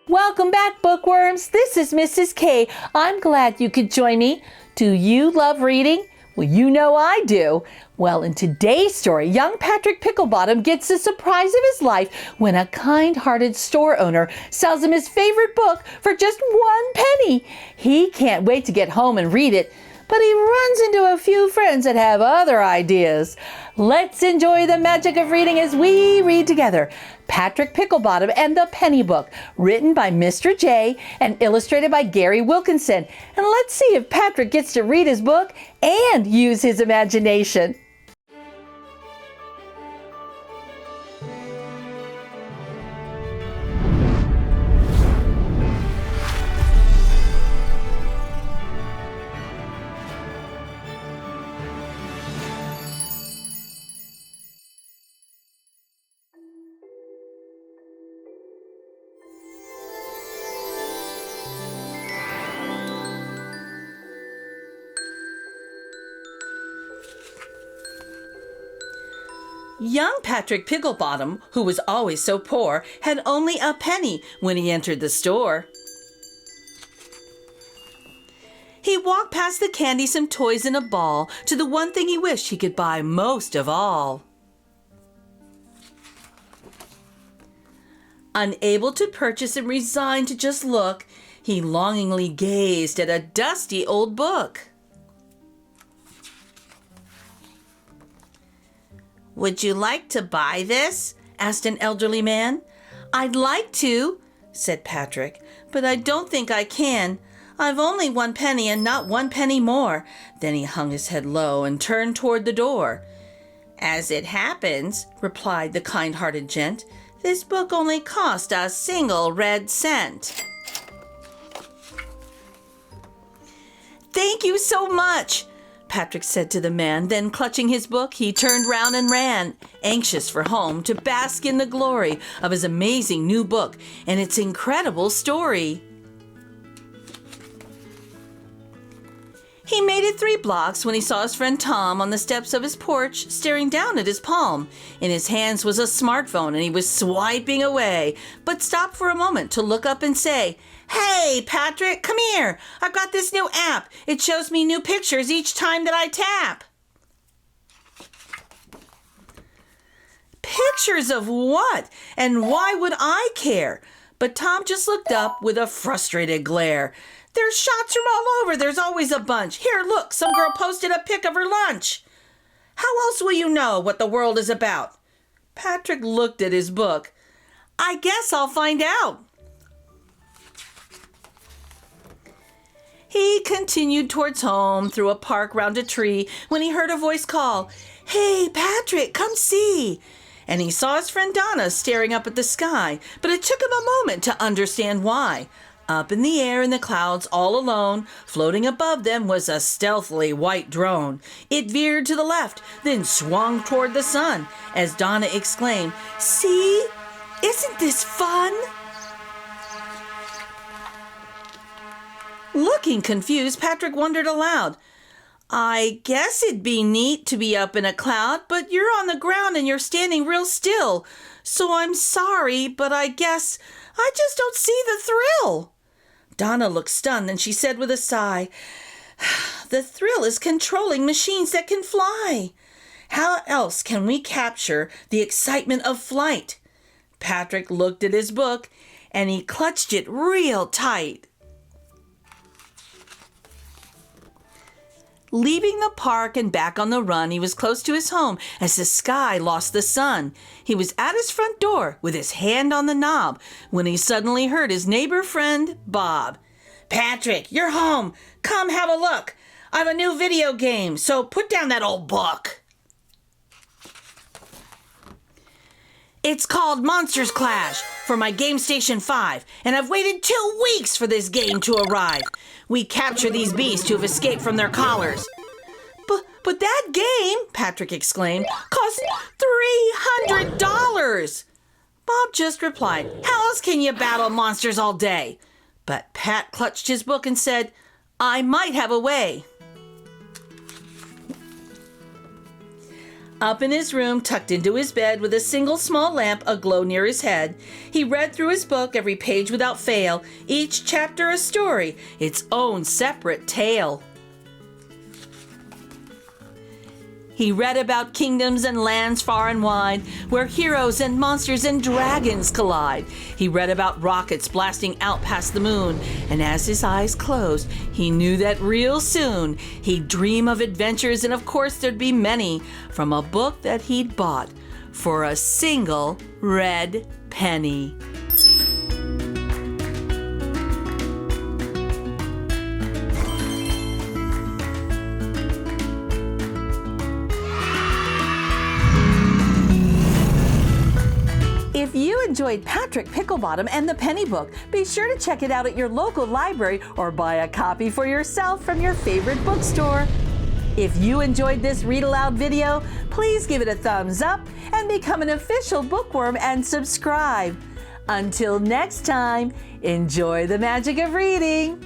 Welcome back, bookworms. This is Mrs. K. I'm glad you could join me. Do you love reading? Well, you know I do. Well, in today's story, young Patrick Picklebottom gets the surprise of his life when a kind-hearted store owner sells him his favorite book for just 1 penny. He can't wait to get home and read it, but he runs into a few friends that have other ideas. Let's enjoy the magic of reading as we read together. Patrick Picklebottom and the Penny Book, written by Mr. J and illustrated by Gary Wilkinson. And let's see if Patrick gets to read his book and use his imagination. Young Patrick Picklebottom, who was always so poor, had only a penny when he entered the store. He walked past the candy, some toys, and a ball to the one thing he wished he could buy most of all. Unable to purchase and resigned to just look, he longingly gazed at a dusty old book. "Would you like to buy this?" asked an elderly man. "I'd like to," said Patrick, "but I don't think I can. I've only 1 penny and not 1 penny more." Then he hung his head low and turned toward the door. "As it happens," replied the kind-hearted gent, "this book only cost a single red cent." "Thank you so much," Patrick said to the man. Then, clutching his book, he turned round and ran, anxious for home to bask in the glory of his amazing new book and its incredible story. He made it 3 blocks when he saw his friend Tom on the steps of his porch staring down at his palm. In his hands was a smartphone and he was swiping away, but stopped for a moment to look up and say, "Hey, Patrick, come here. I've got this new app. It shows me new pictures each time that I tap." "Pictures of what? And why would I care?" But Tom just looked up with a frustrated glare. "There's shots from all over. There's always a bunch. Here, look, some girl posted a pic of her lunch. How else will you know what the world is about?" Patrick looked at his book. "I guess I'll find out." He continued towards home through a park round a tree when he heard a voice call, "Hey, Patrick, come see." And he saw his friend Donna staring up at the sky, but it took him a moment to understand why. Up in the air in the clouds, all alone, floating above them was a stealthily white drone. It veered to the left, then swung toward the sun, as Donna exclaimed, "See? Isn't this fun?" Looking confused, Patrick wondered aloud, "I guess it'd be neat to be up in a cloud, but you're on the ground and you're standing real still. So I'm sorry, but I guess I just don't see the thrill." Donna looked stunned, and she said with a sigh, "The thrill is controlling machines that can fly. How else can we capture the excitement of flight?" Patrick looked at his book, and he clutched it real tight. Leaving the park and back on the run, he was close to his home as the sky lost the sun. He was at his front door with his hand on the knob when he suddenly heard his neighbor friend, Bob. "Patrick, you're home. Come have a look. I've a new video game, so put down that old book." "It's called Monsters Clash for my Game Station 5, and I've waited 2 weeks for this game to arrive. We capture these beasts who have escaped from their collars." But that game," Patrick exclaimed, "costs $300. Bob just replied, "How else can you battle monsters all day?" But Pat clutched his book and said, "I might have a way." Up in his room, tucked into his bed with a single small lamp aglow near his head, he read through his book, every page without fail, each chapter a story, its own separate tale. He read about kingdoms and lands far and wide, where heroes and monsters and dragons collide. He read about rockets blasting out past the moon, and as his eyes closed, he knew that real soon he'd dream of adventures, and of course there'd be many, from a book that he'd bought for a single red penny. If you enjoyed Patrick Picklebottom and the Penny Book, be sure to check it out at your local library or buy a copy for yourself from your favorite bookstore. If you enjoyed this Read Aloud video, please give it a thumbs up and become an official Bookworm and subscribe. Until next time, enjoy the magic of reading.